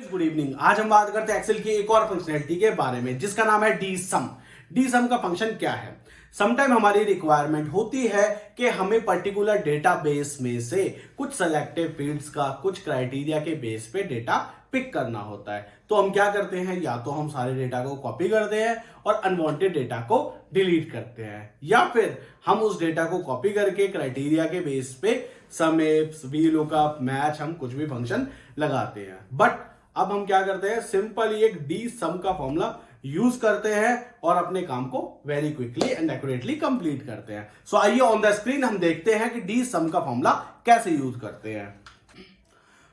Good evening. आज हम बात करते हैं एक्सेल की एक और फंक्शनैलिटी के बारे में जिसका नाम है डी सम। डी सम का फंक्शन क्या है? समटाइम हमारी रिक्वायरमेंट होती है कि हमें पर्टिकुलर डेटाबेस में से कुछ सेलेक्टिव फील्ड्स का कुछ क्राइटेरिया के बेस पे डेटा पिक करना होता है। तो हम क्या करते हैं, या तो हम सारे डेटा को कॉपी करते हैं और अनवांटेड डेटा को डिलीट करते हैं, या फिर हम उस डेटा को कॉपी करके क्राइटेरिया के बेस पे सम इफ, वीलुकअप, मैच, हम कुछ भी फंक्शन लगाते हैं। बट अब हम क्या करते हैं, सिंपली एक डी सम का फॉर्मूला यूज करते हैं और अपने काम को very quickly and accurately complete करते हैं। सो आइए ऑन द स्क्रीन हम देखते हैं कि डी सम का फॉर्मूला कैसे यूज करते हैं।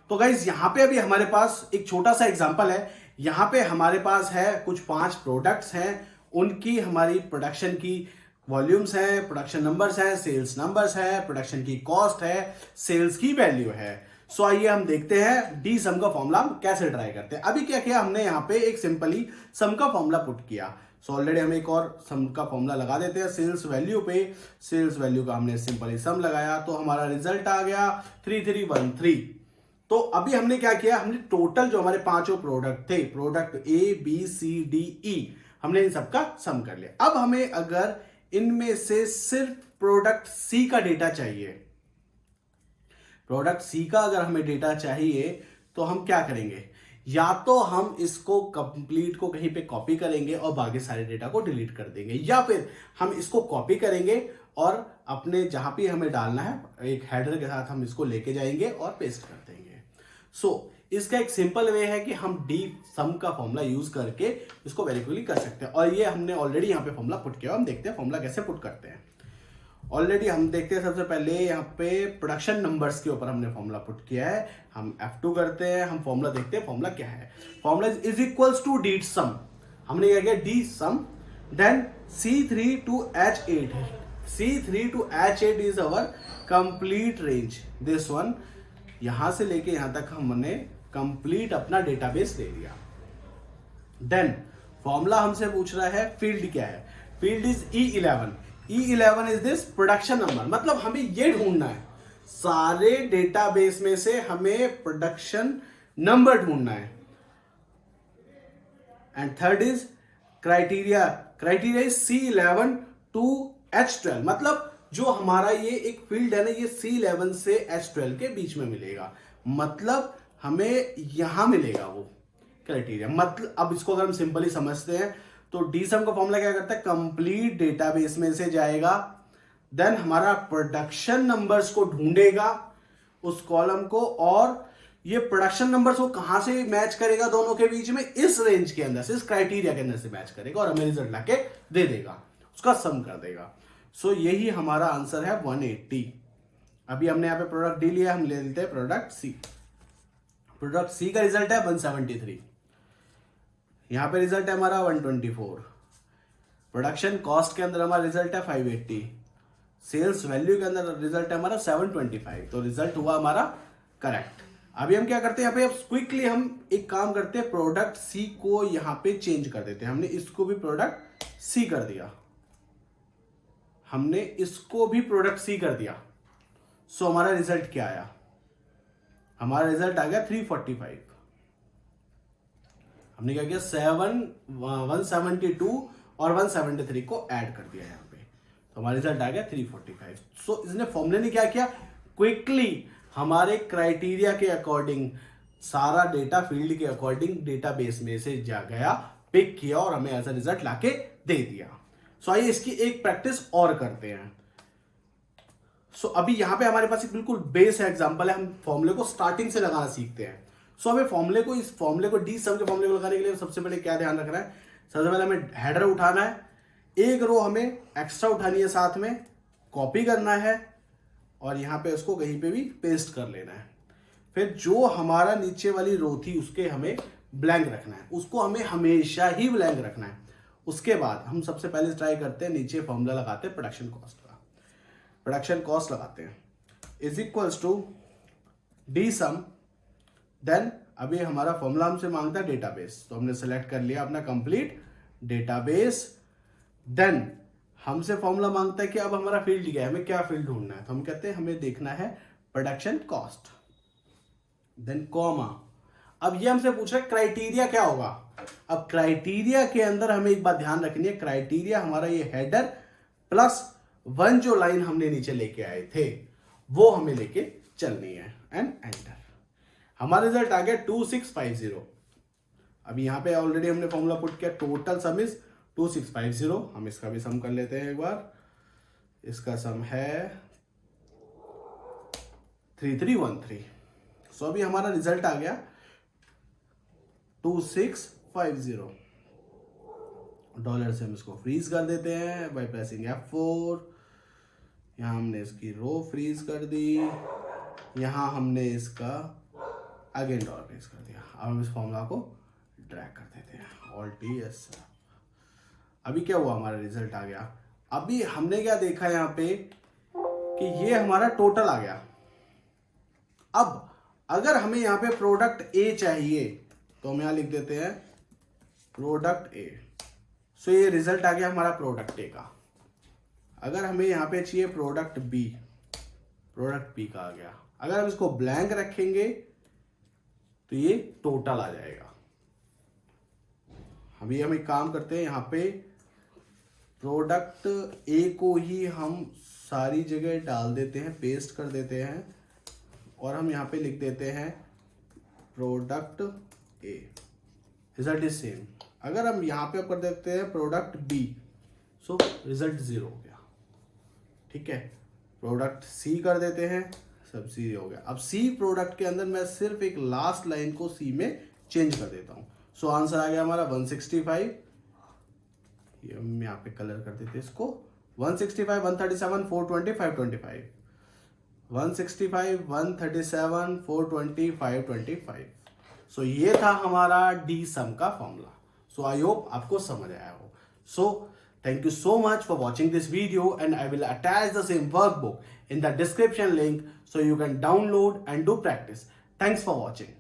तो गाइज यहां पे अभी हमारे पास एक छोटा सा एग्जांपल है। यहां पे हमारे पास है कुछ 5 प्रोडक्ट्स हैं, उनकी हमारी प्रोडक्शन की वॉल्यूम्स हैं, प्रोडक्शन नंबर्स हैं, सेल्स नंबर्स है, प्रोडक्शन की कॉस्ट है, सेल्स की वैल्यू है। सो आइए हम देखते हैं डी सम का फॉर्मूला हम कैसे ट्राई करते हैं। अभी क्या किया हमने, यहाँ पे एक सिंपली सम का फॉर्मूला पुट किया। सो ऑलरेडी हम एक और सम का फॉर्मूला लगा देते हैं। सेल्स वैल्यू पे सेल्स वैल्यू का हमने सिंपली सम लगाया तो हमारा रिजल्ट आ गया 3313। तो अभी हमने क्या किया, हमने टोटल जो हमारे 5 प्रोडक्ट थे, product A B C D E, हमने इन सबका सम कर लिया। अब हमें अगर इनमें से सिर्फ प्रोडक्ट सी का डेटा चाहिए, प्रोडक्ट सी का अगर हमें डेटा चाहिए तो हम क्या करेंगे, या तो हम इसको कंप्लीट को कहीं पे कॉपी करेंगे और बाकी सारे डेटा को डिलीट कर देंगे, या फिर हम इसको कॉपी करेंगे और अपने जहां पे हमें डालना है एक हेडर के साथ हम इसको लेके जाएंगे और पेस्ट कर देंगे। सो इसका एक सिंपल वे है कि हम डी सम का फॉर्मूला यूज करके इसको वेरी क्विकली कर सकते हैं। और ये हमने ऑलरेडी यहाँ पे फॉर्मूला पुट किया, हम देखते हैं फॉर्मूला कैसे पुट करते हैं। ऑलरेडी हम देखते हैं सबसे पहले यहाँ पे प्रोडक्शन नंबर्स के ऊपर हमने फॉर्मूला पुट किया है। हम F2 करते हैं, हम फॉर्मूला देखते हैं फॉर्मूला क्या है। Formula is equals to D sum. हमने क्या किया, D sum then C3 to H8 है। C3 to H8 is our complete range. This one यहां से लेके यहां तक हमने कंप्लीट अपना डेटाबेस ले लिया। देन फॉर्मूला हमसे पूछ रहा है फील्ड क्या है, field is E11। E11 is this production number, मतलब हमें ये ढूंढना है, सारे डेटाबेस में से हमें प्रोडक्शन नंबर ढूंढना है। And third is criteria, criteria is C11 to H12, मतलब जो हमारा ये एक फील्ड है ना, ये C11 से H12 के बीच में मिलेगा, मतलब हमें यहां मिलेगा वो क्राइटेरिया। मतलब अब इसको अगर हम सिंपली समझते हैं तो डी सम का फॉर्मूला क्या करता है, कंप्लीट डेटाबेस में से जाएगा, देन हमारा प्रोडक्शन नंबर्स को ढूंढेगा उस कॉलम को, और ये प्रोडक्शन नंबर्स को कहां से मैच करेगा, दोनों के बीच में इस रेंज के अंदर से, इस क्राइटेरिया के अंदर से मैच करेगा और हमें रिजल्ट लाके दे देगा, उसका सम कर देगा। सो यही हमारा आंसर है 180। अभी हमने यहाँ पे प्रोडक्ट डी लिया, हम ले लेते हैं प्रोडक्ट सी। प्रोडक्ट सी का रिजल्ट है 173, यहां पे रिजल्ट है हमारा 124, प्रोडक्शन कॉस्ट के अंदर हमारा रिजल्ट है 580, सेल्स वैल्यू के अंदर रिजल्ट है हमारा 725। तो रिजल्ट हुआ हमारा करेक्ट। अभी हम क्या करते हैं, यहाँ पे क्विकली हम एक काम करते हैं, प्रोडक्ट सी को यहां पे चेंज कर देते हैं। हमने इसको भी प्रोडक्ट सी कर दिया, हमने इसको भी प्रोडक्ट सी कर दिया। सो हमारा रिजल्ट क्या आया, हमारा रिजल्ट आ गया 345। हमने क्या किया, 172 और 173 को ऐड कर दिया यहाँ पे, तो हमारा रिजल्ट आ गया 345। सो इसने फॉर्मूले ने क्या किया, क्विकली हमारे क्राइटेरिया के अकॉर्डिंग सारा डेटा फील्ड के अकॉर्डिंग डेटाबेस में से जा गया, पिक किया और हमें एज अ रिजल्ट लाके दे दिया। सो आइए इसकी एक प्रैक्टिस और करते हैं। सो अभी यहां पे हमारे पास एक बिल्कुल बेस है एग्जांपल है, हम फॉर्मूले को स्टार्टिंग से लगाना सीखते हैं। सो हमें फॉर्मूले को, इस फॉर्मूले को डी सम के फॉर्मूले को लगाने के लिए सबसे पहले क्या ध्यान रखना है, सबसे पहले हमें हेडर उठाना है, एक रो हमें एक्स्ट्रा उठानी है, साथ में कॉपी करना है और यहां पे उसको कहीं पे भी पेस्ट कर लेना है। फिर जो हमारा नीचे वाली रो थी उसके हमें ब्लैंक रखना है, उसको हमें हमेशा ही ब्लैंक रखना है। उसके बाद हम सबसे पहले ट्राई करते हैं, नीचे फॉर्मूला लगाते हैं प्रोडक्शन कॉस्ट का, प्रोडक्शन कॉस्ट लगाते हैं is equals to D sum. Then अभी हमारा फॉर्मूला हमसे मांगता है डेटाबेस, तो हमने सेलेक्ट कर लिया अपना कंप्लीट डेटाबेस। देन हमसे फॉर्मूला मांगता है कि अब हमारा फील्ड क्या है, हमें क्या फील्ड ढूंढना है, तो हम कहते हैं हमें देखना है प्रोडक्शन कॉस्ट, देन कॉमा। अब ये हमसे पूछ रहे क्राइटेरिया क्या होगा। अब क्राइटेरिया के अंदर हमें एक बात ध्यान रखनी है, क्राइटेरिया हमारा ये हेडर प्लस 1 जो लाइन हमने नीचे लेके आए थे वो हमें लेके चलनी है एंड एंटर। हमारा रिजल्ट आ गया 2650। अभी यहां पे ऑलरेडी हमने फॉर्मूला पुट किया, टोटल सम इज 2650। हम इसका भी सम कर लेते हैं एक बार। इसका सम है 3313। सो अभी हमारा रिजल्ट आ गया 2650। डॉलर से हम इसको फ्रीज कर देते हैं बाय प्रेसिंग F4। यहां हमने इसकी रो फ्रीज कर दी, यहां हमने इसका अगेन डॉलर फ्रीज कर दिया। अब हम इस फॉर्मूला को ड्रैग कर देते हैं, Alt+S। अभी क्या हुआ, हमारा रिजल्ट आ गया। अभी हमने क्या देखा यहां पे कि ये हमारा टोटल आ गया। अब अगर हमें यहां पे प्रोडक्ट ए चाहिए तो हम यहां लिख देते हैं प्रोडक्ट ए। सो ये रिजल्ट आ गया हमारा प्रोडक्ट ए का। अगर हमें यहां पे चाहिए प्रोडक्ट बी, प्रोडक्ट बी का आ गया। अगर हम इसको ब्लैंक रखेंगे तो ये टोटल आ जाएगा। अभी हम एक काम करते हैं, यहां पे प्रोडक्ट ए को ही हम सारी जगह डाल देते हैं, पेस्ट कर देते हैं और हम यहां पे लिख देते हैं product A. Result is same. अगर हम यहां पे कर देते हैं प्रोडक्ट बी, सो रिजल्ट 0 हो गया। ठीक है, प्रोडक्ट सी कर देते हैं, सब सी हो गया। अब सी प्रोडक्ट के अंदर मैं सिर्फ एक लास्ट लाइन को सी में चेंज कर देता हूं। सो आंसर आ गया हमारा 165। ये हम यहाँ पे कलर कर देते इसको 165, 137, 420, 525। 165, 137, 420, 525। सो ये था हमारा डी सम का फॉर्मूला। सो आई होप आपको समझ आया हो। सो thank you so much for watching this video, and I will attach the same workbook in the description link so you can download and do practice. Thanks for watching.